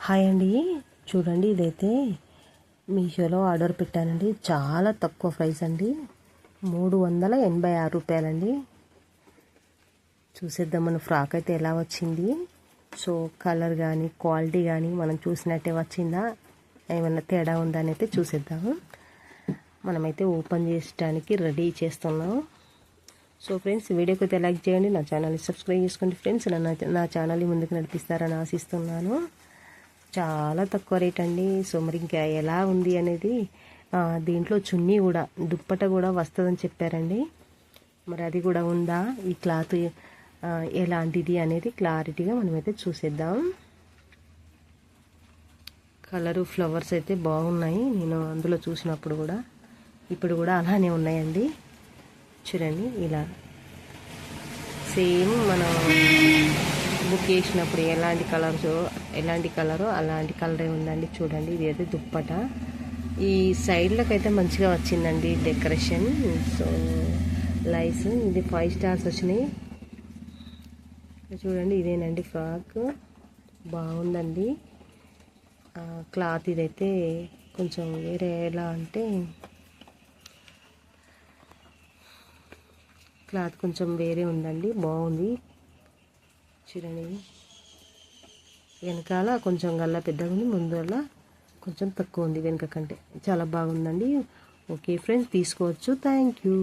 Hi అండి, చూడండి ఇదైతే మీషోలో ఆర్డర్ పెట్టానండి. చాలా తక్కువ ప్రైస్ అండి, 386 రూపాయలండి. చూసేద్దాం మన ఫ్రాక్ అయితే ఎలా వచ్చింది. సో కలర్ కానీ క్వాలిటీ కానీ మనం చూసినట్టే వచ్చిందా, ఏమన్నా తేడా ఉందా అని అయితే చూసేద్దాము. మనమైతే ఓపెన్ చేయడానికి రెడీ చేస్తున్నాం. సో ఫ్రెండ్స్, వీడియోకి అయితే లైక్ చేయండి, నా ఛానల్ని సబ్స్క్రైబ్ చేసుకోండి ఫ్రెండ్స్. నా ఛానల్ని ముందుకు నడిపిస్తారని ఆశిస్తున్నాను. చాలా తక్కువ రేట్ అండి. సో మరి ఇంకా ఎలా ఉంది అనేది, దీంట్లో చున్నీ కూడా దుప్పట కూడా వస్తుందని చెప్పారండి. మరి అది కూడా ఉందా, ఈ క్లాత్ ఎలాంటిది అనేది క్లారిటీగా మనమైతే చూసేద్దాం. కలరు ఫ్లవర్స్ అయితే బాగున్నాయి, నేను అందులో చూసినప్పుడు కూడా ఇప్పుడు కూడా అలానే ఉన్నాయండి. చూడండి ఇలా సేమ్ మనం బుక్ చేసినప్పుడు ఎలాంటి కలరో అలాంటి కలరే ఉందండి. చూడండి ఇది అయితే దుప్పట. ఈ సైడ్లకు అయితే మంచిగా వచ్చిందండి డెకరేషన్. సో లైస్ ఇది 5 స్టార్స్ వచ్చినాయి. చూడండి ఇదేనండి ఫ్రాక్, బాగుందండి. క్లాత్ ఇదైతే కొంచెం వేరే, ఎలా అంటే క్లాత్ కొంచెం వేరే ఉందండి, బాగుంది. చూడండి వెనకాల కొంచెం గల్ల పెద్దగా ఉంది, ముందర కొంచెం తక్కువ ఉంది వెనక కంటే. చాలా బాగుందండి. ఓకే ఫ్రెండ్స్, తీసుకోవచ్చు. Thank you.